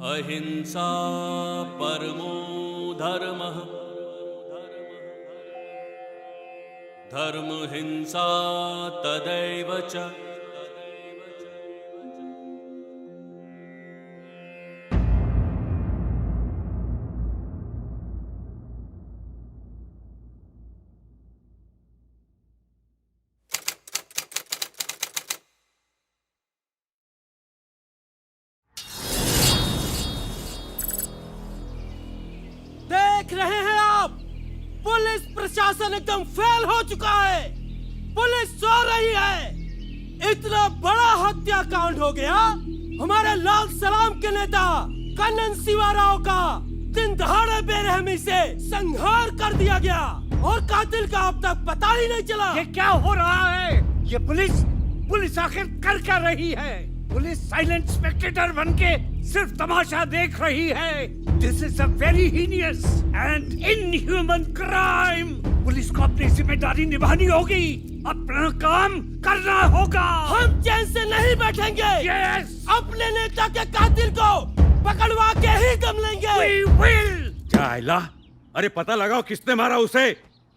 अहिंसा परमो धर्मः धर्महिंसा तदैव च। देख रहे हैं आप, पुलिस प्रशासन एकदम फेल हो चुका है। पुलिस सो रही है। इतना बड़ा हत्याकांड हो गया। हमारे लाल सलाम के नेता कन्नन शिवाराव का दिन दहाड़े बेरहमी से संहार कर दिया गया और कातिल का अब तक पता ही नहीं चला। ये क्या हो रहा है? ये पुलिस आखिर कर क्या रही है? पुलिस साइलेंट स्पेक्टेटर बनके सिर्फ तमाशा देख रही है। This is a very heinous and inhuman crime. Police को अपनी जिम्मेदारी निभानी होगी, अपना काम करना होगा। हम चैन से नहीं बैठेंगे। यस, अपने नेता के कातिल को पकड़वा के ही दम लेंगे। We will. जायला, अरे पता लगाओ किसने मारा उसे।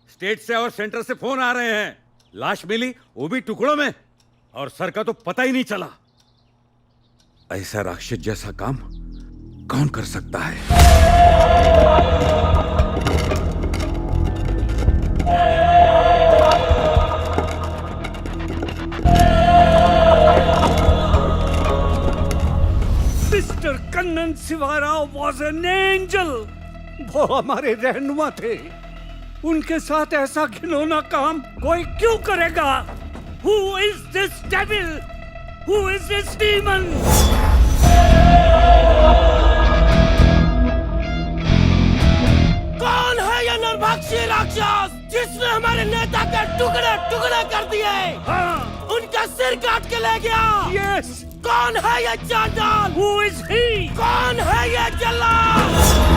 स्टेट से और सेंटर से फोन आ रहे हैं। लाश मिली, वो भी टुकड़ों में, और सर का तो पता ही नहीं चला। ऐसा राक्षस जैसा काम कौन कर सकता है? Mister Kannan Shivarao was an angel. वो हमारे रहनुमा थे। उनके साथ ऐसा घिनौना काम कोई क्यों करेगा? Who is this devil? Who is this demon? कौन है ये निर्भक्षी राक्षस जिसने हमारे नेता के टुकड़े टुकड़े कर दिए? हाँ, उनका सिर काट के ले गया। yes. कौन है ये चांडाल? Who is he? कौन है ये जल्लाद?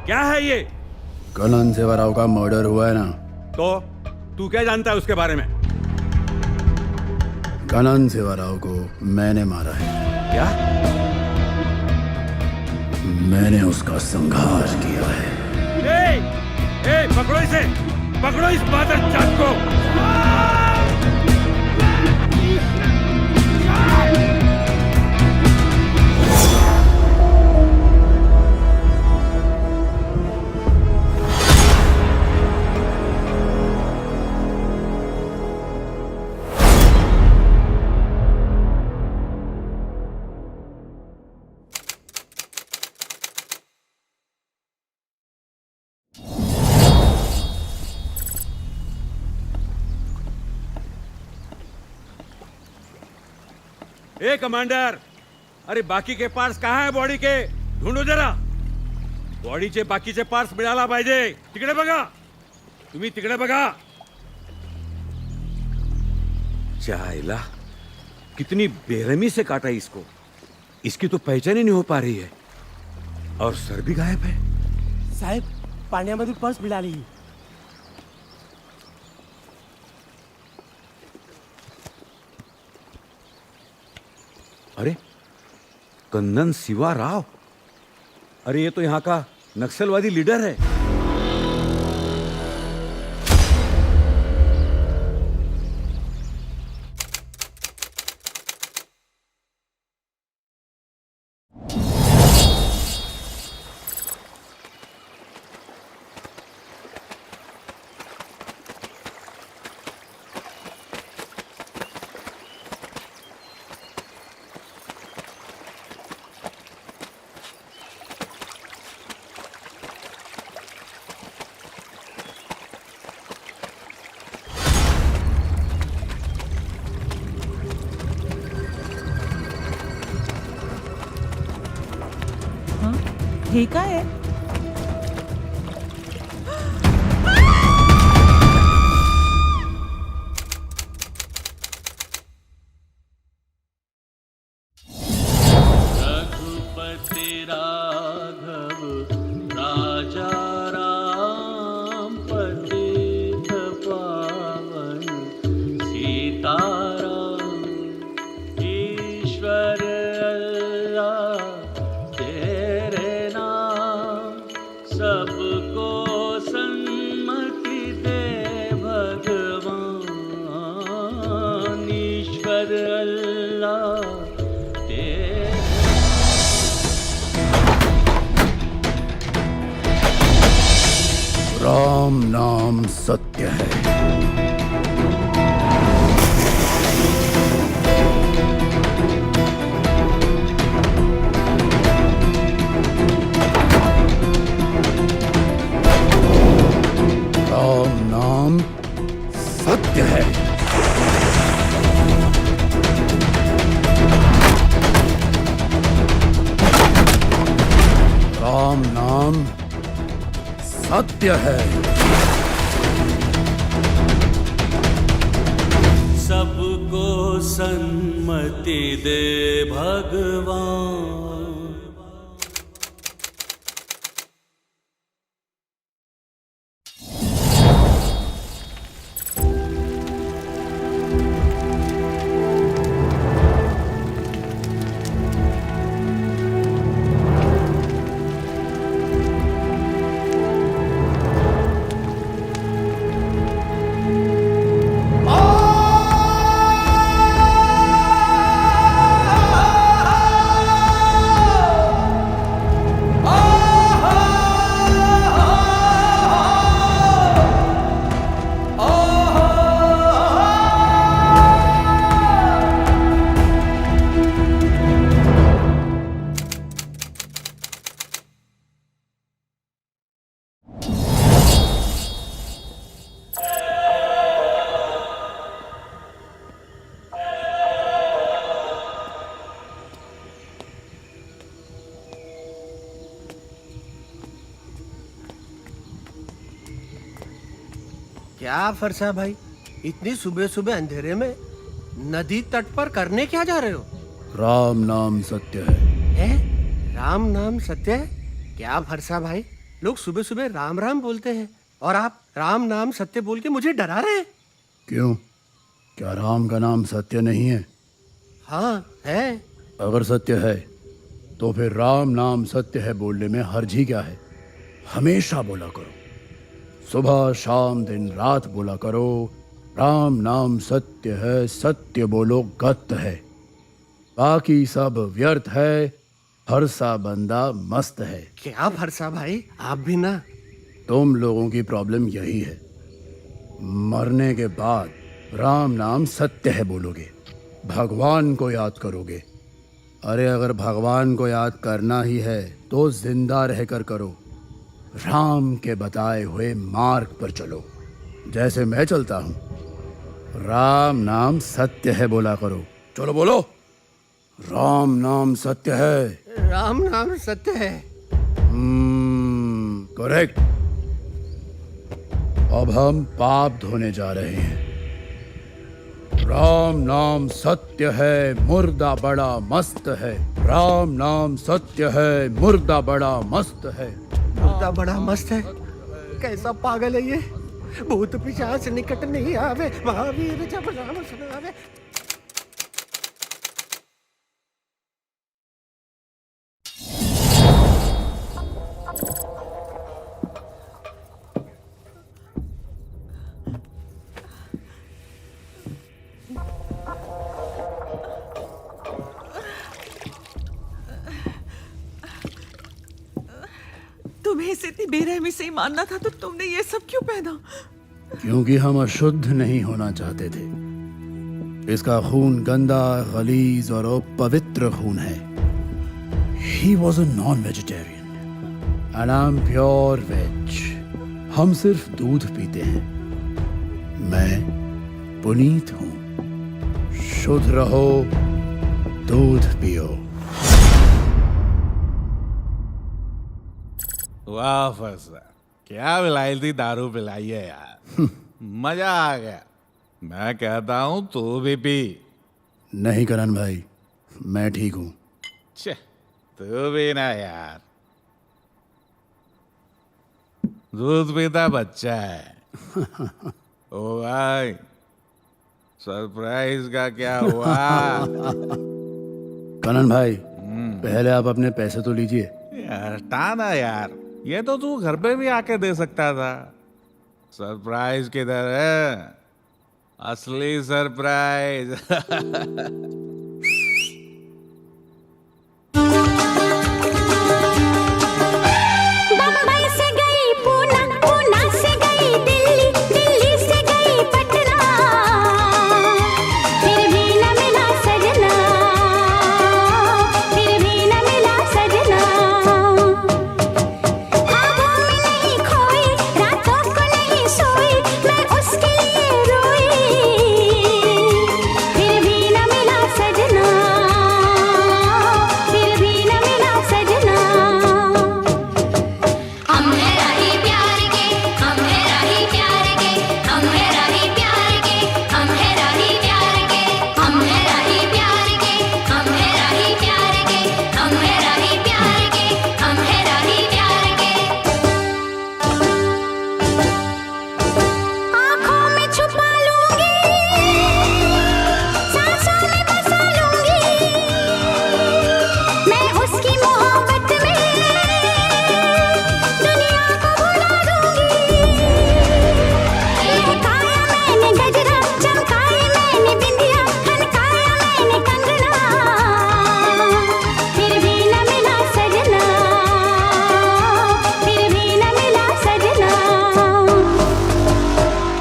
क्या है ये? कन्नन शिवाराव का मर्डर हुआ है ना? तो तू क्या जानता है उसके बारे में? कन्नन शिवाराव को मैंने मारा है। क्या? मैंने उसका संहार किया है। पकड़ो इसे, पकड़ो इस बादल चाँद को। ए कमांडर, अरे बाकीचे पार्ट्स कहाँ आहे बॉडी के? ढूंढो जरा. बॉडीचे बाकीचे पार्ट्स मिळाला पाहिजे. तिकडे बघा, तुम्ही तिकडे बघा. चाइला, कितनी बेरहमी से काटा इसको. इसकी तो पहचान ही नहीं हो पा रही है. और सर भी गायब है. साहेब, पाण्यामधील पर्स मिळाली. अरे कन्नन शिवाराव, अरे ये तो यहाँ का नक्सलवादी लीडर है. हे काय आहे? रघुपति राघव राजा राम पतित पावन सीताराम ईश्वर अल्लाह तेरे नाम सबको सन्मति दे भगवान ईश्वर अल्लाह तेरे राम नाम सत्य है। राम नाम सत्य है। राम नाम सत्य है। सबको सन्मति दे भगवान। क्या फरसा भाई, इतनी सुबह सुबह अंधेरे में नदी तट पर करने क्या जा रहे हो? राम नाम सत्य है। हैं? राम नाम सत्य है? क्या फरसा भाई, लोग सुबह सुबह राम राम बोलते हैं और आप राम नाम सत्य बोल के मुझे डरा रहे हैं। क्यों, क्या राम का नाम सत्य नहीं है? हाँ है। अगर सत्य है तो फिर राम नाम सत्य है बोलने में हर्ज ही क्या है? हमेशा बोला करो, सुबह शाम दिन रात बोला करो, राम नाम सत्य है, सत्य बोलो गत्त है, बाकी सब व्यर्थ है, फरसा बंदा मस्त है। क्या फरसा भाई, आप भी ना। तुम लोगों की प्रॉब्लम यही है, मरने के बाद राम नाम सत्य है बोलोगे, भगवान को याद करोगे। अरे अगर भगवान को याद करना ही है तो जिंदा रहकर करो, राम के बताए हुए मार्ग पर चलो, जैसे मैं चलता हूँ। राम नाम सत्य है बोला करो, चलो बोलो, राम नाम सत्य है। राम नाम सत्य है। करेक्ट। अब हम पाप धोने जा रहे हैं। राम नाम सत्य है, मुर्दा बड़ा मस्त है। राम नाम सत्य है, मुर्दा बड़ा मस्त है। मुर्दा बड़ा मस्त है? कैसा पागल है ये। भूत पिशाच निकट नहीं आवे, महावीर जब नाम सुनावे। तुम्हें इसे इतनी बेरहमी से ही मानना था तो तुमने ये सब क्यों पहना? क्योंकि हम अशुद्ध नहीं होना चाहते थे। इसका खून गंदा, गलीज और अपवित्र खून है। He was a non-vegetarian and I'm pure veg. हम सिर्फ दूध पीते हैं। मैं पुनीत हूँ। शुद्ध रहो, दूध पियो। वाह फरसा, क्या विलायती दारू पिलाई है यार। मजा आ गया। मैं कहता हूं तू भी पी। नहीं करण भाई, मैं ठीक हूँ। छे, तू भी ना यार, दूध पीता बच्चा है। ओ भाई, सरप्राइज का क्या हुआ? करण भाई, पहले आप अपने पैसे तो लीजिए। यार टाना यार, ये तो तू घर पे भी आके दे सकता था। सरप्राइज किधर है? असली सरप्राइज। बम्बई से गई पूना, पूना से गई दिल्ली, दिल्ली से गई पटना, फिर भी न मिला सजना, फिर भी न मिला सजना। ख्वाबों में नहीं खोई, रातों को नहीं सोई, मैं उसके लिए रोई, फिर भी न मिला सजना, फिर भी न मिला सजना। हम है राही प्यार के, हम है राही प्यार के, हम है राही प्यार के, हम है राही प्यार के, हम है राही प्यार के, हम है राही प्यार के, हम है राही प्यार के, हम है राही प्यार के। आँखों में छुपा लूंगी, सांसों में बसा लूंगी, मैं उसकी मोहब्बत में दुनिया को भुला दूंगी। लहकाया मैंने गजरा, चमकाई मैंने बिंदिया, खनकाया मैंने कंगना, फिर भी न मिला सजना, फिर भी न मिला सजना।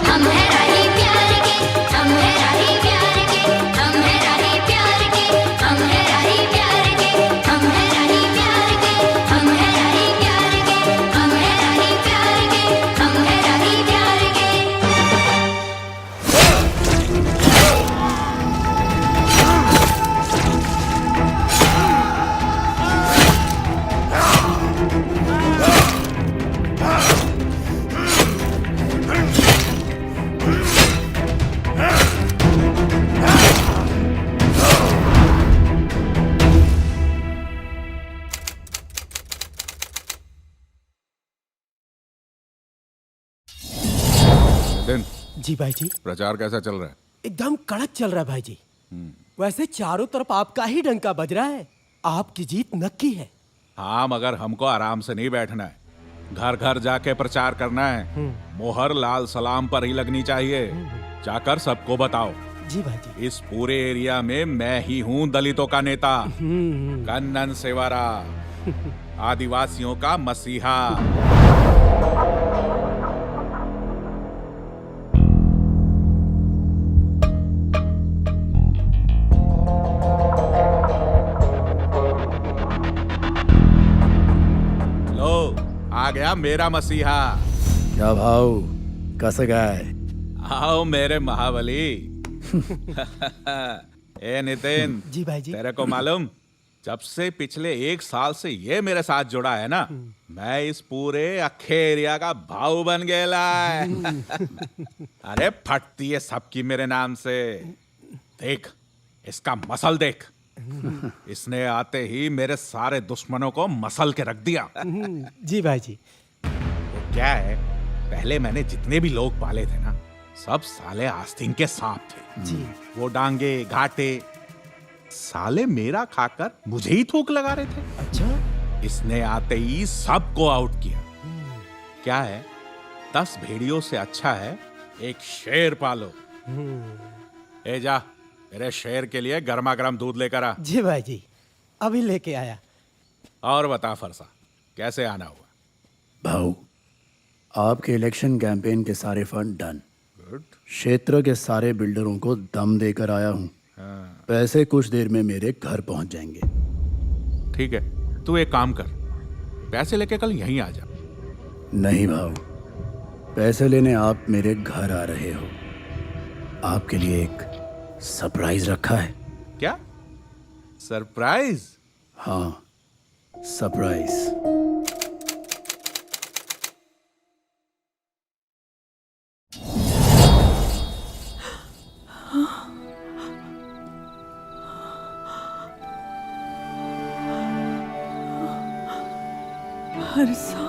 हम है राही प्यार के, हम है राही प्यार के, हम है राही प्यार के, हम है राही प्यार के, हम है राही प्यार के, हम है राही प्यार के, हम है राही प्यार के, हम है राही प्यार के। दिन जी भाई जी, प्रचार कैसा चल रहा है? एकदम कड़क चल रहा है भाई जी। वैसे चारों तरफ आपका ही डंका बज रहा है, आपकी जीत नक्की है। हाँ, मगर हमको आराम से नहीं बैठना है, घर घर जाके प्रचार करना है। मोहर लाल सलाम पर ही लगनी चाहिए। जाकर सबको बताओ, जी भाई जी। इस पूरे एरिया में मैं ही हूँ दलितों का नेता, कन्नन सेवारा, आदिवासियों का मसीहा। लो, आ गया मेरा मसीहा। क्या भाव, कस गए? आओ मेरे महाबली। ए नितिन, जी भाई जी। तेरे को मालूम, जब से पिछले 1 साल से ये मेरे साथ जुड़ा है ना, मैं इस पूरे अखे एरिया का भाऊ बन गया है। अरे फटती है सबकी मेरे नाम से। देख, इसका मसल देख। इसने आते ही मेरे सारे दुश्मनों को मसल के रख दिया। जी भाई जी। वो क्या है, पहले मैंने जितने भी लोग पाले थे ना, सब साले आस्तीन के सांप थे। जी। वो डांगे घाटे साले मेरा खाकर मुझे ही थूक लगा रहे थे। अच्छा। इसने आते ही सबको आउट किया। क्या है, 10 भेड़ियों से अच्छा है एक शेर पालो। ए जा, मेरे शेर के लिए गर्मा गर्म दूध लेकर आ। जी भाई जी, अभी लेके आया। और बता फरसा, कैसे आना हुआ? भाऊ, आपके इलेक्शन कैंपेन के सारे फंड डन। गुड। क्षेत्र के सारे बिल्डरों को दम देकर आया हूँ। पैसे कुछ देर में मेरे घर पहुंच जाएंगे। ठीक है, तू एक काम कर, पैसे लेके कल यहीं आ जा। नहीं भाऊ, पैसे लेने आप मेरे घर आ रहे हो। आपके लिए एक सरप्राइज रखा है। क्या सरप्राइज? हाँ, सरप्राइज। हर्षा,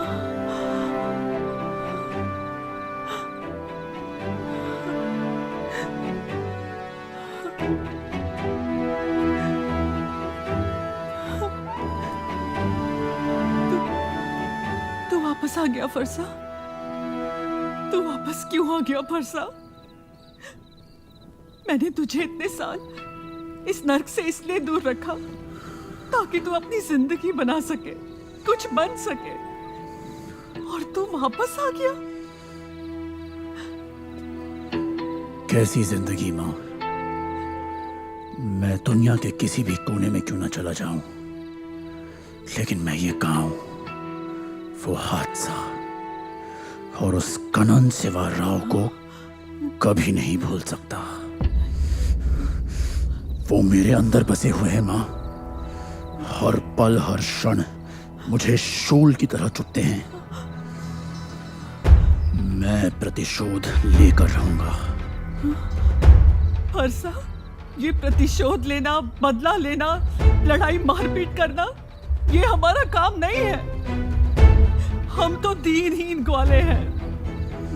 तू वापस आ गया फरसा? तू वापस क्यों आ गया फरसा? मैंने तुझे इतने साल इस नर्क से इसलिए दूर रखा ताकि तू अपनी जिंदगी बना सके, कुछ बन सके, और तू वापस आ गया। कैसी जिंदगी माँ? मैं दुनिया के किसी भी कोने में क्यों ना चला जाऊं, लेकिन मैं ये गांव, वो हादसा और उस कनन सेवा राव को कभी नहीं भूल सकता। वो मेरे अंदर बसे हुए हैं माँ। हर पल हर क्षण मुझे शूल की तरह चुभते हैं। मैं प्रतिशोध लेकर रहूंगा। हर्षा, ये प्रतिशोध लेना, बदला लेना, लड़ाई मारपीट करना, ये हमारा काम नहीं है। हम तो दीनहीन ग्वाले हैं,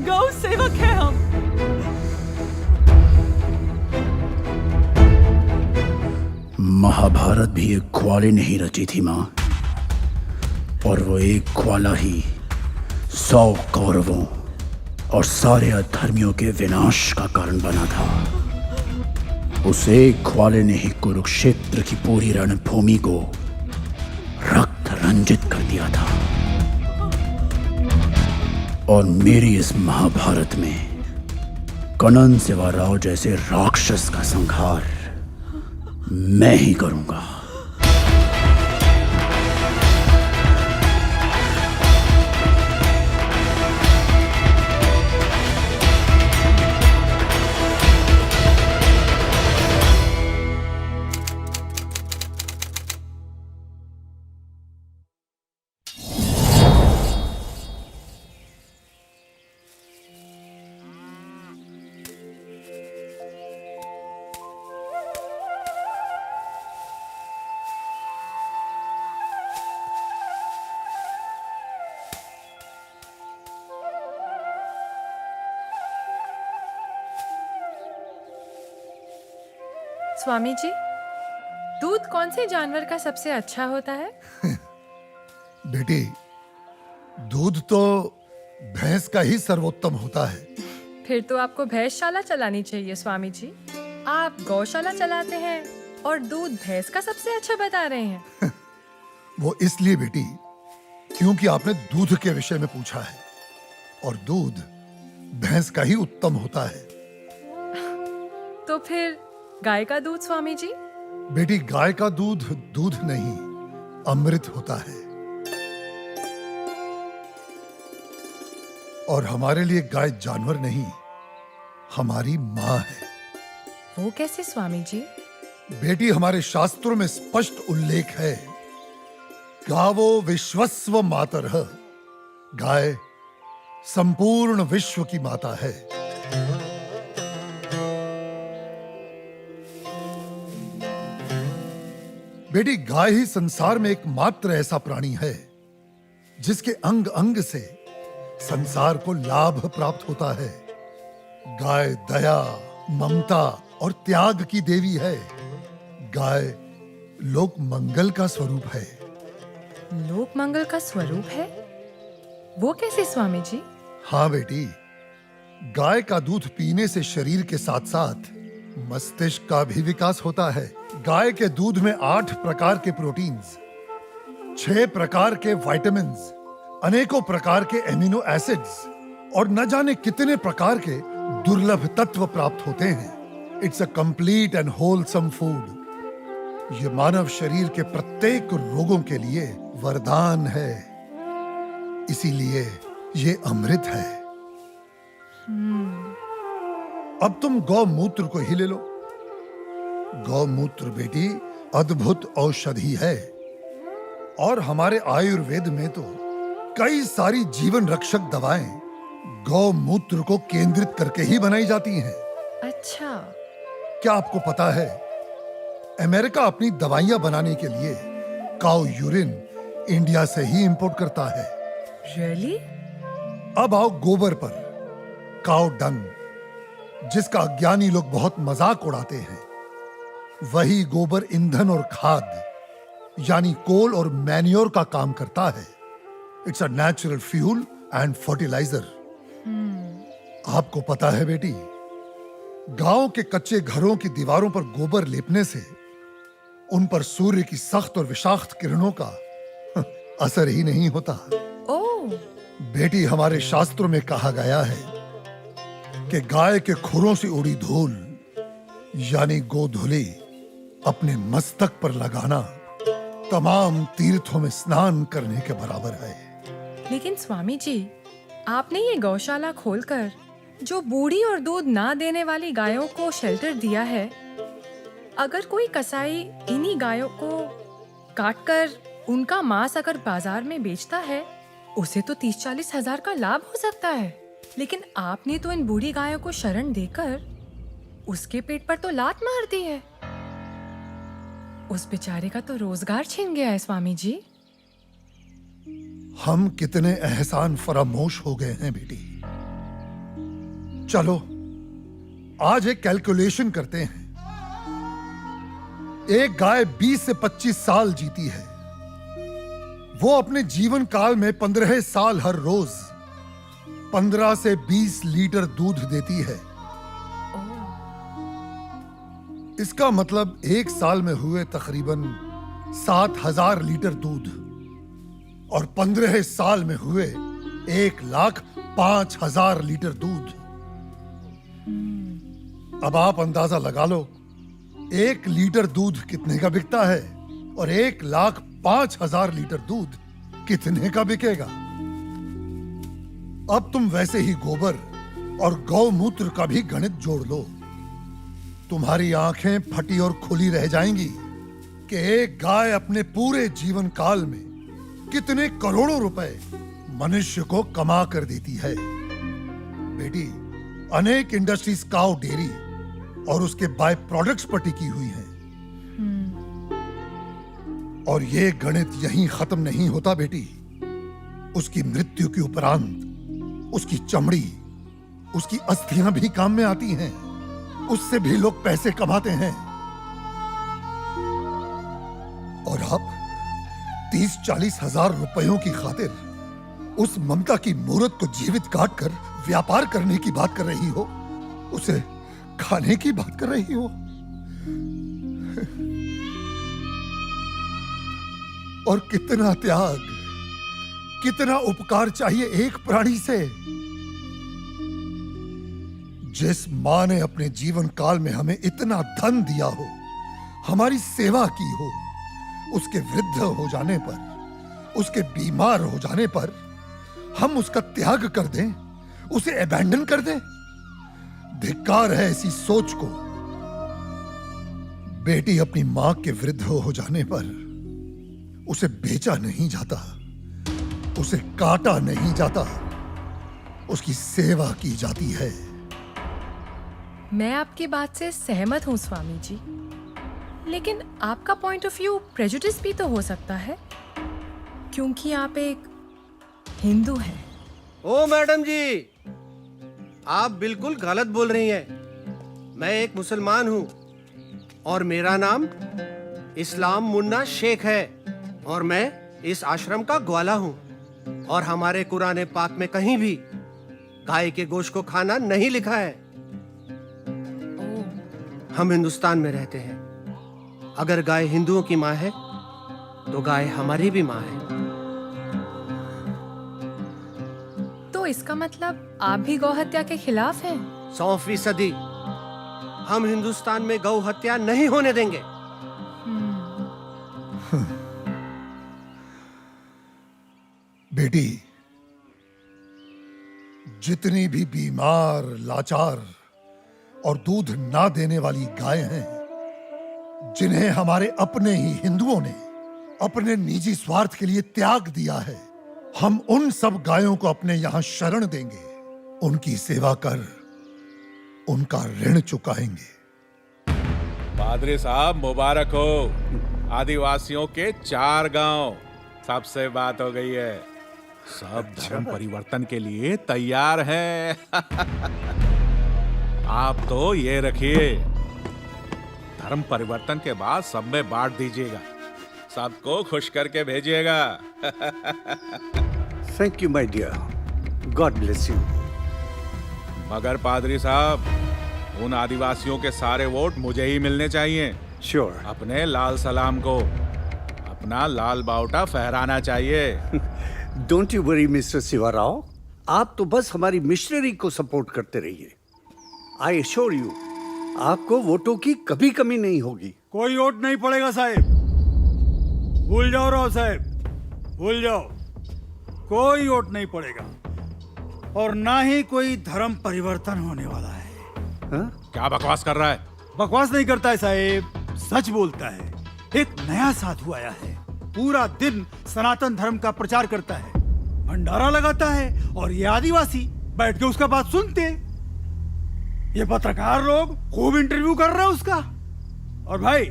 गौ सेवक हैं हम। महाभारत भी एक ग्वाले ने ही रची थी माँ, और वो एक ग्वाला ही 100 कौरवों और सारे अधर्मियों के विनाश का कारण बना था। उस एक ग्वाले ने ही कुरुक्षेत्र की पूरी रणभूमि को रक्त रंजित कर दिया था। और मेरी इस महाभारत में कनन सेवा राव जैसे राक्षस का संहार मैं ही करूंगा। स्वामी जी, दूध कौन से जानवर का सबसे अच्छा होता है? बेटी, दूध तो भैंस का ही सर्वोत्तम होता है। फिर तो आपको भैंसशाला चलानी चाहिए स्वामी जी। आप गौशाला चलाते हैं और दूध भैंस का सबसे अच्छा बता रहे हैं। वो इसलिए बेटी, क्योंकि आपने दूध के विषय में पूछा है, और दूध भैंस का ही उत्तम होता है। तो फिर गाय का दूध स्वामी जी? बेटी, गाय का दूध दूध नहीं, अमृत होता है। और हमारे लिए गाय जानवर नहीं, हमारी माँ है। वो कैसे स्वामी जी? बेटी, हमारे शास्त्रों में स्पष्ट उल्लेख है, गावो विश्वस्व मातरः। गाय संपूर्ण विश्व की माता है। बेटी, गाय ही संसार में एकमात्र ऐसा प्राणी है जिसके अंग अंग से संसार को लाभ प्राप्त होता है। गाय दया, ममता और त्याग की देवी है। गाय लोक मंगल का स्वरूप है। लोक मंगल का स्वरूप है? वो कैसे स्वामी जी? हाँ बेटी, गाय का दूध पीने से शरीर के साथ साथ मस्तिष्क का भी विकास होता है। गाय के दूध में 8 प्रकार के प्रोटीन्स, 6 प्रकार के विटामिन्स, अनेकों प्रकार के एमिनो एसिड्स और न जाने कितने प्रकार के दुर्लभ तत्व प्राप्त होते हैं। It's a complete and wholesome food. ये मानव शरीर के प्रत्येक रोगों के लिए वरदान है। इसीलिए ये अमृत है। अब तुम गौमूत्र को ही ले लो। गौमूत्र बेटी अद्भुत औषधि है, और हमारे आयुर्वेद में तो कई सारी जीवन रक्षक दवाएं गौमूत्र को केंद्रित करके ही बनाई जाती हैं। अच्छा। क्या आपको पता है, अमेरिका अपनी दवाइयां बनाने के लिए काऊ यूरिन इंडिया से ही इंपोर्ट करता है। रियली? अब आओ गोबर पर। काउ डंग, जिसका अज्ञानी लोग बहुत मजाक उड़ाते हैं, वही गोबर ईंधन और खाद यानी कोल और मैन्योर का काम करता है। It's a natural fuel and fertiliser. आपको पता है बेटी, गांव के कच्चे घरों की दीवारों पर गोबर लेपने से उन पर सूर्य की सख्त और विषाक्त किरणों का असर ही नहीं होता। ओह, बेटी, हमारे शास्त्रों में कहा गया है कि गाय के खुरों से उड़ी धूल यानी गोधूली अपने मस्तक पर लगाना तमाम तीर्थों में स्नान करने के बराबर है। लेकिन स्वामी जी, आपने ये गौशाला खोलकर जो बूढ़ी और दूध ना देने वाली गायों को शेल्टर दिया है, अगर कोई कसाई इन्हीं गायों को काटकर उनका मांस अगर बाजार में बेचता है, उसे तो 30-40 हजार का लाभ हो सकता है। लेकिन आपने तो इन बूढ़ी गायों को शरण देकर उसके पेट पर तो लात मार दी है। उस बेचारे का तो रोजगार छिन गया है स्वामी जी। हम कितने एहसान फरामोश हो गए हैं बेटी। चलो आज एक कैलकुलेशन करते हैं। एक गाय 20 से 25 साल जीती है। वो अपने जीवन काल में 15 साल हर रोज 15 से 20 लीटर दूध देती है। इसका मतलब एक साल में हुए तकरीबन 7,000 लीटर दूध और 15 साल में हुए 1,05,000 लीटर दूध। अब आप अंदाजा लगा लो 1 लीटर दूध कितने का बिकता है और 1,05,000 लीटर दूध कितने का बिकेगा। अब तुम वैसे ही गोबर और गौमूत्र का भी गणित जोड़ लो। तुम्हारी आंखें फटी और खुली रह जाएंगी कि एक गाय अपने पूरे जीवन काल में कितने करोड़ों रुपए मनुष्य को कमा कर देती है। बेटी, अनेक इंडस्ट्रीज काउ डेयरी और उसके बाय प्रोडक्ट्स पर टिकी हुई हैं। और ये गणित यहीं खत्म नहीं होता बेटी। उसकी मृत्यु के उपरांत उसकी चमड़ी, उसकी अस्थियां भी काम में आती हैं। उससे भी लोग पैसे कमाते हैं। और आप 30-40 हजार रुपयों की खातिर उस ममता की मूर्त को जीवित काट कर व्यापार करने की बात कर रही हो, उसे खाने की बात कर रही हो। और कितना त्याग, कितना उपकार चाहिए एक प्राणी से। जिस मां ने अपने जीवन काल में हमें इतना धन दिया हो, हमारी सेवा की हो, उसके वृद्ध हो जाने पर, उसके बीमार हो जाने पर हम उसका त्याग कर दें, उसे अबैंडन कर दें। धिक्कार है ऐसी सोच को। बेटी, अपनी मां के वृद्ध हो जाने पर उसे बेचा नहीं जाता, उसे काटा नहीं जाता, उसकी सेवा की जाती है। मैं आपकी बात से सहमत हूँ स्वामी जी, लेकिन आपका पॉइंट ऑफ व्यू प्रेजुडिस भी तो हो सकता है, क्योंकि आप एक हिंदू हैं। ओ मैडम जी, आप बिल्कुल गलत बोल रही हैं। मैं एक मुसलमान हूँ और मेरा नाम इस्लाम मुन्ना शेख है और मैं इस आश्रम का ग्वाला हूँ। और हमारे कुरान पाक में कहीं भी गाय के गोश्त को खाना नहीं लिखा है। हम हिंदुस्तान में रहते हैं। अगर गाय हिंदुओं की माँ है तो गाय हमारी भी माँ है। तो इसका मतलब आप भी गौ हत्या के खिलाफ हैं? 100%। हम हिंदुस्तान में गौ हत्या नहीं होने देंगे। बेटी, जितनी भी बीमार, लाचार और दूध ना देने वाली गायें हैं, जिन्हें हमारे अपने ही हिंदुओं ने अपने निजी स्वार्थ के लिए त्याग दिया है, हम उन सब गायों को अपने यहां शरण देंगे। उनकी सेवा कर उनका ऋण चुकाएंगे। पादरी साहब मुबारक हो। आदिवासियों के 4 गांव, सबसे बात हो गई है। सब धर्म परिवर्तन के लिए तैयार हैं। आप तो ये रखिए, धर्म परिवर्तन के बाद सब में बांट दीजिएगा, सबको खुश करके भेजिएगा। Thank you my dear, God bless you. मगर पादरी साहब, उन आदिवासियों के सारे वोट मुझे ही मिलने चाहिए। श्योर। अपने लाल सलाम को अपना लाल बावटा फहराना चाहिए। Don't you worry mister Shivarao, आप तो बस हमारी मिशनरी को सपोर्ट करते रहिए। आई एश्योर यू, आपको वोटों की कभी कमी नहीं होगी। कोई वोट नहीं पड़ेगा साहब, भूल जाओ राव साहब, भूल जाओ। कोई वोट नहीं पड़ेगा और ना ही कोई धर्म परिवर्तन होने वाला है। क्या बकवास कर रहा है? बकवास नहीं करता है साहब, सच बोलता है। एक नया साधु आया है, पूरा दिन सनातन धर्म का प्रचार करता है, भंडारा लगाता है और ये आदिवासी बैठ के उसका बात सुनते। ये पत्रकार लोग खूब इंटरव्यू कर रहे हैं उसका, और भाई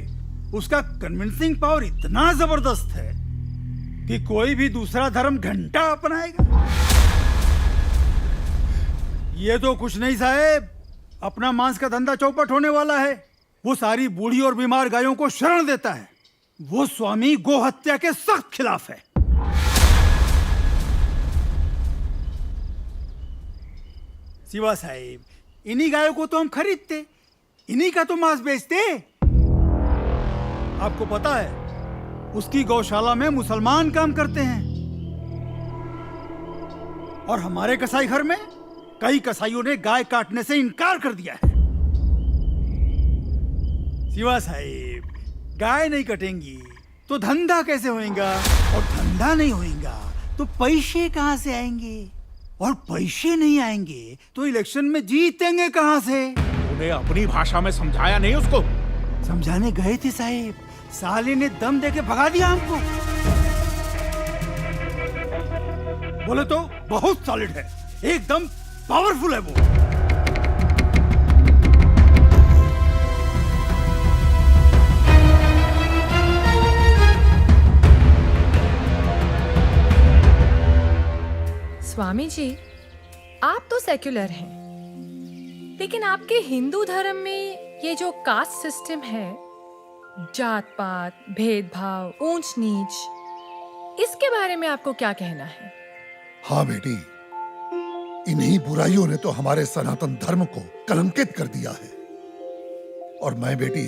उसका कन्विंसिंग पावर इतना जबरदस्त है कि कोई भी दूसरा धर्म घंटा अपनाएगा। ये तो कुछ नहीं साहब, अपना मांस का धंधा चौपट होने वाला है। वो सारी बूढ़ी और बीमार गायों को शरण देता है। वो स्वामी गो हत्या के सख्त खिलाफ है। शिवा साहिब, इन्हीं गायों को तो हम खरीदते, इन्हीं का तो मांस बेचते। आपको पता है, उसकी गौशाला में मुसलमान काम करते हैं और हमारे कसाई घर में कई कसाईयों ने गाय काटने से इनकार कर दिया है। शिवा साहिब, गाय नहीं कटेंगी तो धंधा कैसे होएगा, और धंधा नहीं होएगा तो पैसे कहां से आएंगे, और पैसे नहीं आएंगे तो इलेक्शन में जीतेंगे कहां से। उन्हें अपनी भाषा में समझाया नहीं उसको? समझाने गए थे साहिब, साले ने दम देके भगा दिया हमको। बोले तो बहुत सॉलिड है, एकदम पावरफुल है वो। स्वामी जी, आप तो सेक्युलर हैं, लेकिन आपके हिंदू धर्म में ये जो कास्ट सिस्टम है, जात पात, भेदभाव, ऊंच नीच, इसके बारे में आपको क्या कहना है? हाँ बेटी, इन्हीं बुराइयों ने तो हमारे सनातन धर्म को कलंकित कर दिया है और मैं बेटी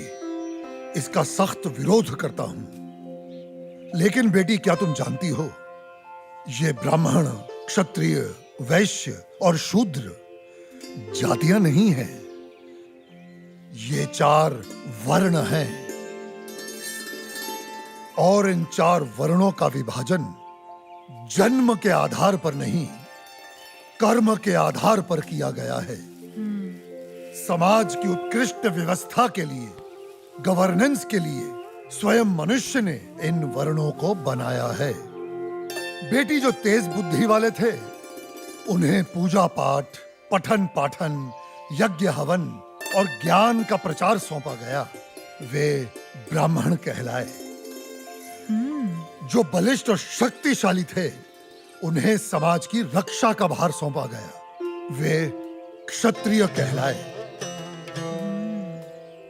इसका सख्त विरोध करता हूं। लेकिन बेटी, क्या तुम जानती हो, ये ब्राह्मण, क्षत्रिय, वैश्य और शूद्र जातियां नहीं हैं, ये 4 वर्ण हैं और इन 4 वर्णों का विभाजन जन्म के आधार पर नहीं, कर्म के आधार पर किया गया है। समाज की उत्कृष्ट व्यवस्था के लिए, गवर्नेंस के लिए स्वयं मनुष्य ने इन वर्णों को बनाया है। बेटी, जो तेज बुद्धि वाले थे उन्हें पूजा पाठ, पठन पाठन, यज्ञ हवन और ज्ञान का प्रचार सौंपा गया, वे ब्राह्मण कहलाए। जो बलिष्ठ और शक्तिशाली थे उन्हें समाज की रक्षा का भार सौंपा गया, वे क्षत्रिय कहलाए।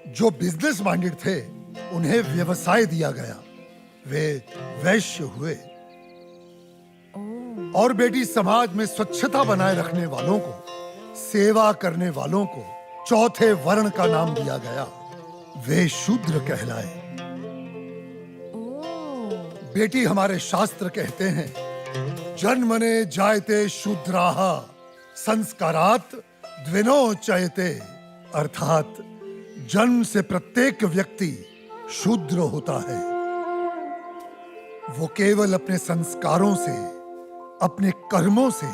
जो बिजनेस माइंडेड थे उन्हें व्यवसाय दिया गया, वे वैश्य हुए। और बेटी, समाज में स्वच्छता बनाए रखने वालों को, सेवा करने वालों को चौथे वर्ण का नाम दिया गया, वे शूद्र कहलाए। बेटी, हमारे शास्त्र कहते हैं, जन्मने जायते शूद्राः संस्कारात् द्विनोच्यते, अर्थात जन्म से प्रत्येक व्यक्ति शूद्र होता है। वो केवल अपने संस्कारों से, अपने कर्मों से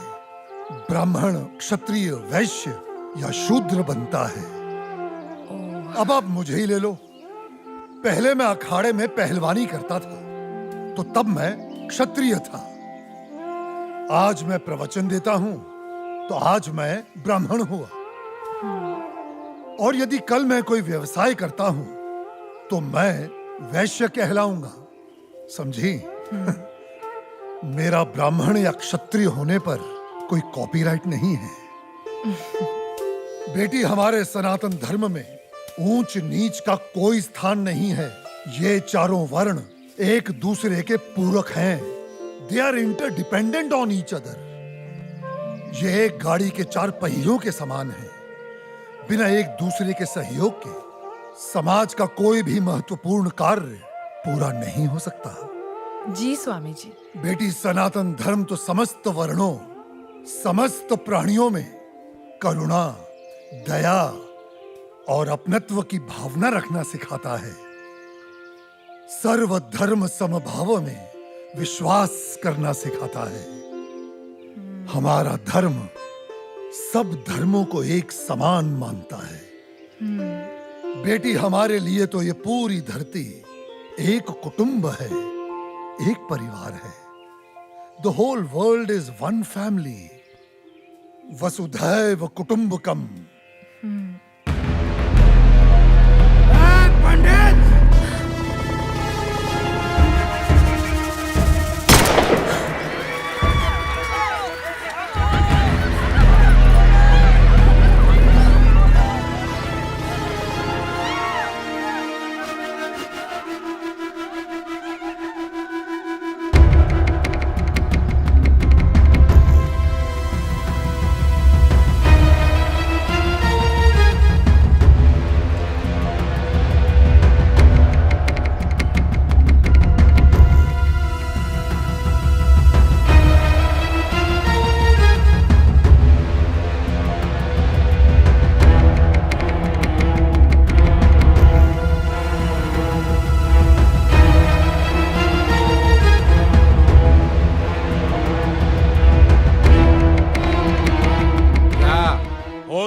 ब्राह्मण, क्षत्रिय, वैश्य या शूद्र बनता है। अब आप मुझे ही ले लो, पहले मैं अखाड़े में पहलवानी करता था तो तब मैं क्षत्रिय था, आज मैं प्रवचन देता हूं तो आज मैं ब्राह्मण हुआ, और यदि कल मैं कोई व्यवसाय करता हूं तो मैं वैश्य कहलाऊंगा, समझी? मेरा ब्राह्मण या क्षत्रिय होने पर कोई कॉपीराइट नहीं है। बेटी, हमारे सनातन धर्म में ऊंच नीच का कोई स्थान नहीं है। ये चारों वर्ण एक दूसरे के पूरक हैं। They are interdependent on each other. ये एक गाड़ी के चार पहियों के समान है। बिना एक दूसरे के सहयोग के समाज का कोई भी महत्वपूर्ण कार्य पूरा नहीं हो सकता। जी स्वामी जी। बेटी, सनातन धर्म तो समस्त वर्णों, समस्त प्राणियों में करुणा, दया और अपनत्व की भावना रखना सिखाता है। सर्वधर्म समभाव में विश्वास करना सिखाता है। हमारा धर्म सब धर्मों को एक समान मानता है। बेटी, हमारे लिए तो ये पूरी धरती एक कुटुंब है, एक परिवार है। The whole world is one family. वसुधैव कुटुंबकम। पंडित,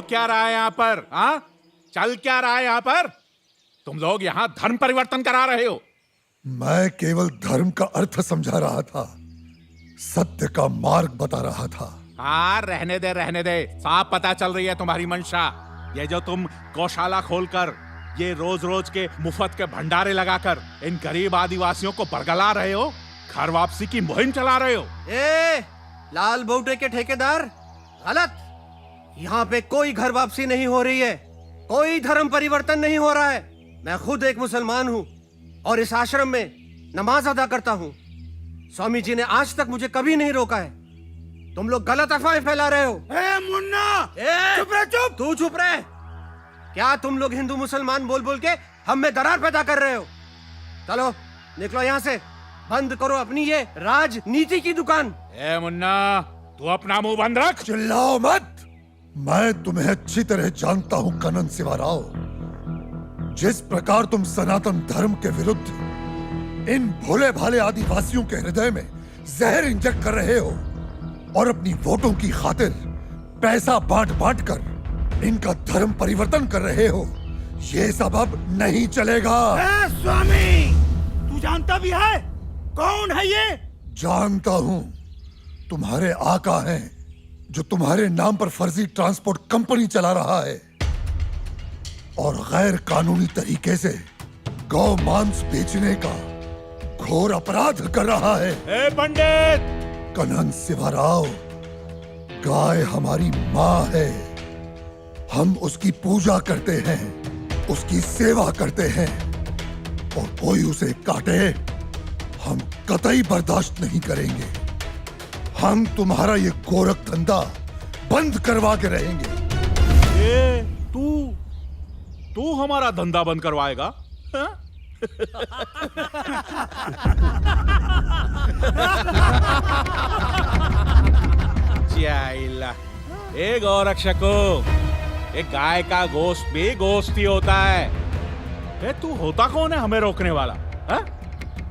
क्या रहा है यहाँ पर? हाँ, चल क्या रहा है यहाँ पर? तुम लोग यहाँ धर्म परिवर्तन करा रहे हो। मैं केवल धर्म का अर्थ समझा रहा था, सत्य का मार्ग बता रहा था। हाँ, रहने दे रहने दे। साफ पता चल रही है तुम्हारी मंशा। ये जो तुम गौशाला खोलकर ये रोज रोज के मुफ्त के भंडारे लगाकर इन गरीब आदिवासियों को बरगला रहे हो, घर वापसी की मुहिम चला रहे हो। ए, लाल बोटे के ठेकेदार, गलत। यहाँ पे कोई घर वापसी नहीं हो रही है, कोई धर्म परिवर्तन नहीं हो रहा है। मैं खुद एक मुसलमान हूँ और इस आश्रम में नमाज अदा करता हूँ। स्वामी जी ने आज तक मुझे कभी नहीं रोका है। तुम लोग गलत अफवाहें फैला रहे हो। ए मुन्ना, चुप रहे, चुप। तू चुप रहे। क्या तुम लोग हिंदू मुसलमान बोल बोल के हम में दरार पैदा कर रहे हो? चलो निकलो यहाँ से, बंद करो अपनी ये राजनीति की दुकान। ए मुन्ना, तू अपना मुंह बंद रख। चिल्लाओ मत। मैं तुम्हें अच्छी तरह जानता हूं कनन सिवाराव। जिस प्रकार तुम सनातन धर्म के विरुद्ध इन भोले भाले आदिवासियों के हृदय में जहर इंजेक्ट कर रहे हो और अपनी वोटों की खातिर पैसा बांट बांट कर इनका धर्म परिवर्तन कर रहे हो, ये सब अब नहीं चलेगा। स्वामी, तू जानता भी है कौन है ये? जानता हूं, तुम्हारे आका हैं जो तुम्हारे नाम पर फर्जी ट्रांसपोर्ट कंपनी चला रहा है और गैर कानूनी तरीके से गौ मांस बेचने का घोर अपराध कर रहा है। ए पंडित! कनन सिवाराव, गाय हमारी माँ है। हम उसकी पूजा करते हैं, उसकी सेवा करते हैं और कोई उसे काटे हम कतई बर्दाश्त नहीं करेंगे। हम तुम्हारा ये गोरख धंधा बंद करवा के रहेंगे। ए, तू हमारा धंधा बंद करवाएगा? ए गौरक्षको, एक गाय का गोश्त भी गोश्त ही होता है। ए, तू होता कौन है हमें रोकने वाला? है?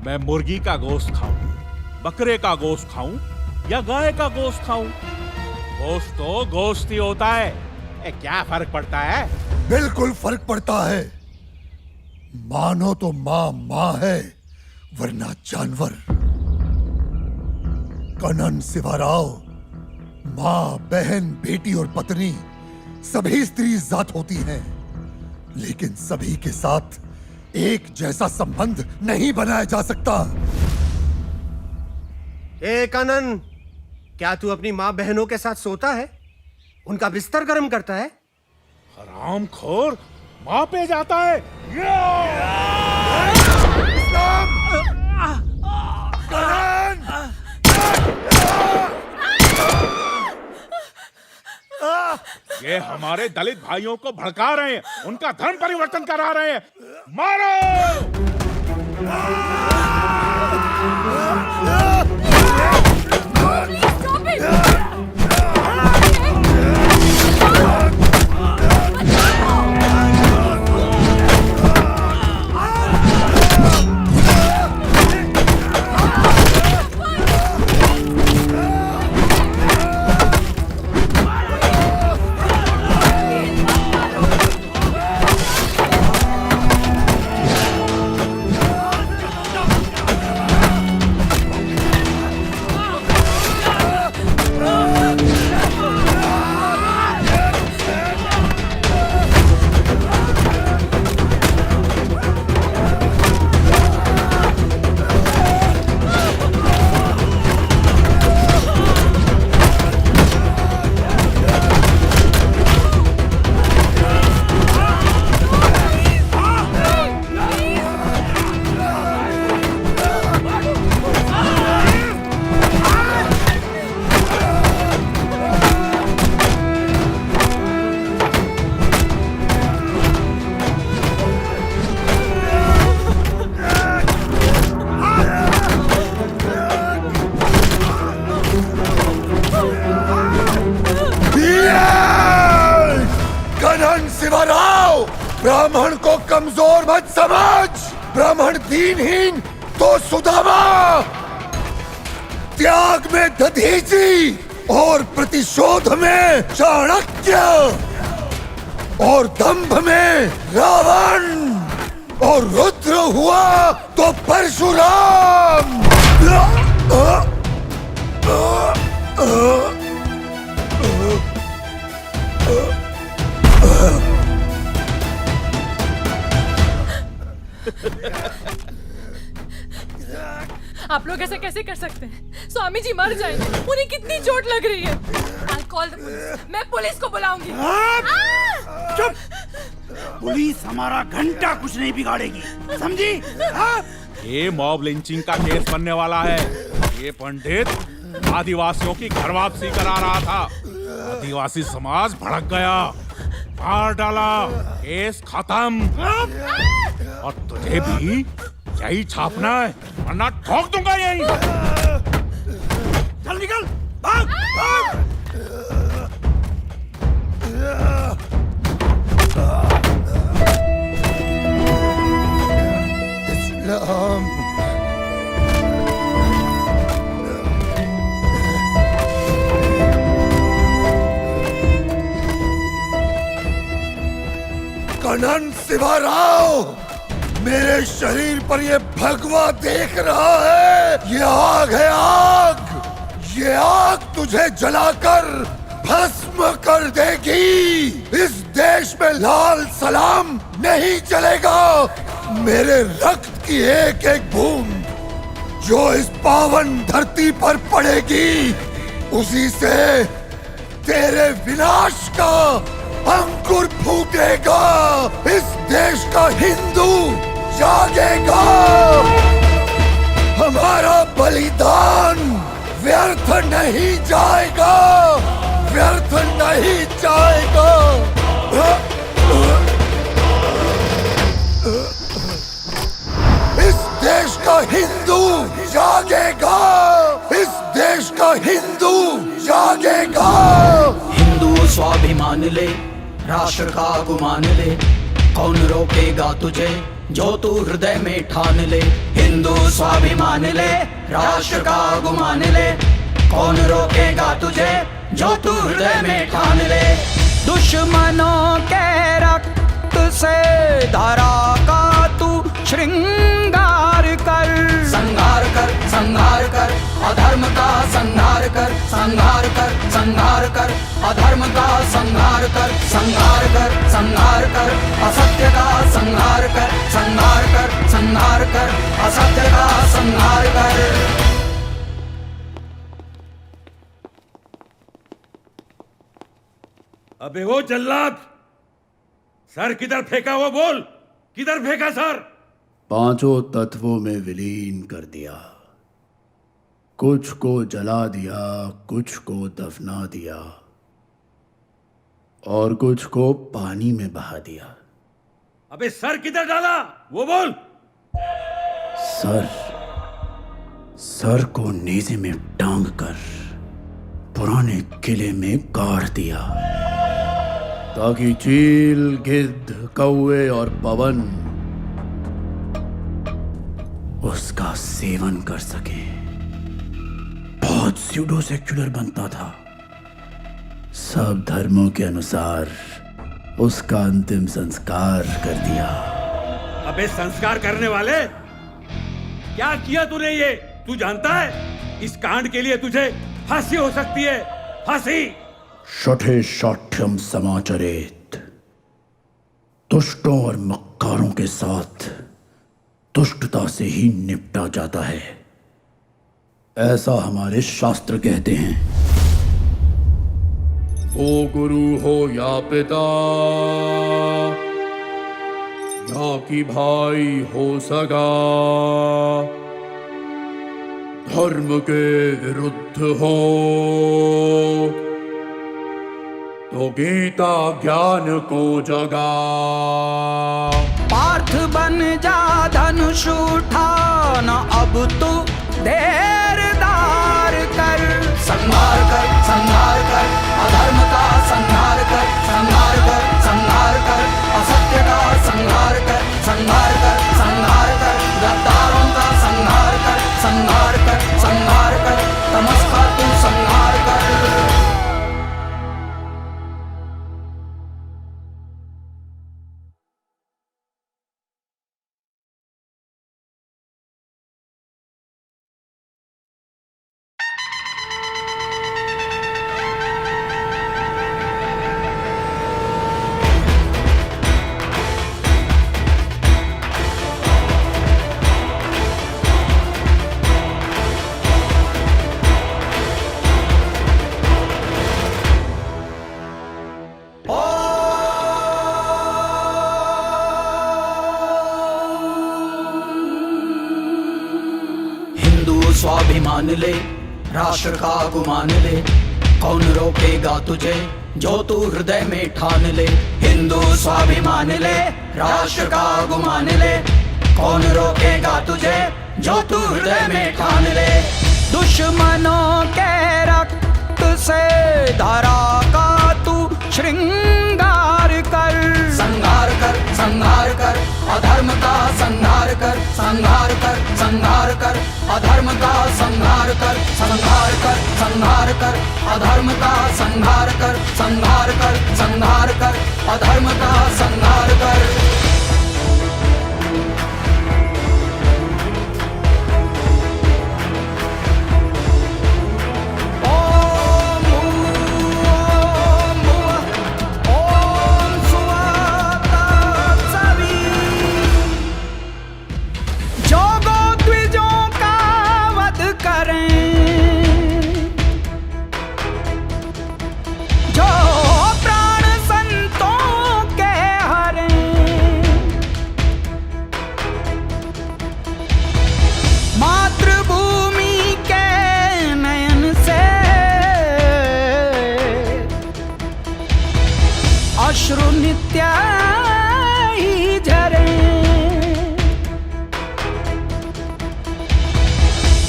मैं मुर्गी का गोश्त खाऊं, बकरे का गोश्त खाऊं या गाय का गोश्त खाऊं, गोश्त तो गोश्त ही होता है। ए, क्या फर्क पड़ता है? बिल्कुल फर्क पड़ता है। मानो तो माँ माँ है, वरना जानवर। कनन सिवाराव, माँ, बहन, बेटी और पत्नी सभी स्त्री जात होती हैं, लेकिन सभी के साथ एक जैसा संबंध नहीं बनाया जा सकता। ए कनन, क्या तू अपनी माँ बहनों के साथ सोता है? उनका बिस्तर गर्म करता है? हरामखोर, माँ पे जाता है। ये हमारे दलित भाइयों को भड़का रहे हैं, उनका धर्म परिवर्तन करा रहे हैं। मारो! ब्राह्मण को कमजोर मत समझ। ब्राह्मण दीनहीन तो सुदामा, त्याग में दधीचि और प्रतिशोध में चाणक्य, और दंभ में रावण, और रुद्र हुआ तो परशुराम। आप लोग ऐसा कैसे कर सकते हैं? स्वामी जी मर जाएंगे, उन्हें कितनी चोट लग रही है। I'll call the police. मैं पुलिस को बुलाऊंगी। चुप! पुलिस हमारा घंटा कुछ नहीं बिगाड़ेगी, समझी? ये मॉब लिंचिंग का केस बनने वाला है। ये पंडित आदिवासियों की घर वापसी करा रहा था। आदिवासी समाज भड़क गया, मार डाला, केस खत्म। और तुझे भी यही छापना है, वरना ठोक दूंगा यही। चल निकल, भाग, भाग। इस्लाम कनन शिवाराव, मेरे शरीर पर ये भगवा देख रहा है। ये आग है, आग। ये आग तुझे जलाकर भस्म कर देगी। इस देश में लाल सलाम नहीं चलेगा। मेरे रक्त की एक एक बूंद जो इस पावन धरती पर पड़ेगी, उसी से तेरे विनाश का अंकुर फूटेगा। इस देश का हिंदू जागेगा। हमारा बलिदान व्यर्थ नहीं जाएगा, व्यर्थ नहीं जाएगा। इस देश का हिंदू जागेगा। इस देश का हिंदू जागेगा। हिंदू स्वाभिमान ले, राष्ट्र का गुमान ले, कौन रोकेगा तुझे जो तू हृदय में ठान ले। हिंदू स्वाभिमान ले, राष्ट्र का गुमान ले, कौन रोकेगा तुझे जो तू हृदय में ठान ले। दुश्मनों के रक्त से धरा का तू श्रृंगार कर, संहार कर, संहार कर, अधर्म का संहार कर, संहार कर, संहार कर, अधर्म का संहार कर, संहार कर, संहार कर, असत्य का संहार कर, संहार कर, संहार कर, असत्य का संहार कर। अबे वो जल्लाद, सर किधर फेंका वो बोल, किधर फेंका सर? पांचों तत्वों में विलीन कर दिया। कुछ को जला दिया, कुछ को दफना दिया और कुछ को पानी में बहा दिया। अबे सर किधर डाला वो बोल। सर को नेज़े में टांग कर पुराने किले में गाड़ दिया ताकि चील, गिद्ध, कौवे और पवन उसका सेवन कर सके। बहुत स्यूडो सेक्युलर बनता था। सब धर्मों के अनुसार उसका अंतिम संस्कार कर दिया। अबे संस्कार करने वाले, क्या किया तूने ये? तू जानता है इस कांड के लिए तुझे फांसी हो सकती है, फांसी। शठे शाठ्यम समाचरेत। दुष्टों और मक्कारों के साथ दुष्टता से ही निपटा जाता है, ऐसा हमारे शास्त्र कहते हैं। हो गुरु हो या पिता, या कि भाई हो सगा, धर्म के विरुद्ध हो तो गीता ज्ञान को जगा। पार्थ बन जा धनुष उठाना, अब तू देरदार कर। संहार कर, संहार कर, अधर्म का संहार कर, संहार कर, संहार कर, असत्य का संहार कर, संहार कर, संहार कर, गद्दारों का संहार कर, संहार कर, संहार कर, तमस का तू संहार कर। स्वाभिमान ले, राष्ट्र का गुमान ले, कौन रोकेगा तुझे जो तू हृदय में ठान ले। हिंदू स्वाभिमान ले, राष्ट्र का गुमान ले, कौन रोकेगा तुझे जो तू हृदय में ठान ले। दुश्मनों के रक्त से धरा का तू श्रृंगार कर। संहार कर, संहार कर, अधर्म का संहार कर, संहार कर, संहार कर, अधर्म का संहार कर, संहार कर, संहार कर, अधर्म का संहार कर, संहार कर, संहार कर, अधर्म का संहार कर। अश्रु नित्य ही झरे,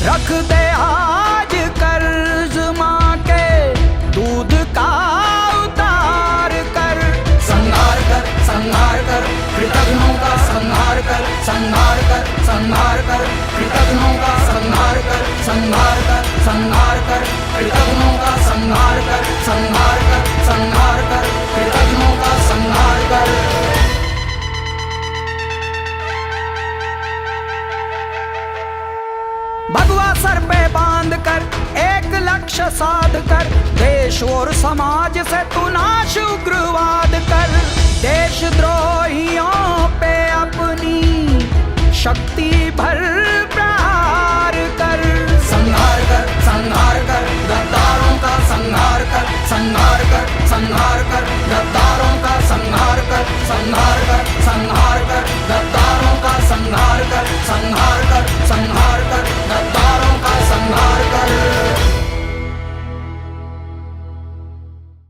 रख दे आज कर्ज माँ के, दूध का उतार कर। संहार कर, संहार कर, कृतघ्नों का संहार कर, संहार कर, संहार कर, कृतघ्नों का संहार कर, संहार कर, संहार कर, कृतघ्नों का संहार कर, संहार कर, संहार कर, कृतघ्नों का संहार कर। भगवा सर पे बांध कर एक लक्ष्य साध कर, देश और समाज से तू नाश उग्रवाद कर। देशद्रोहियों पे अपनी शक्ति भर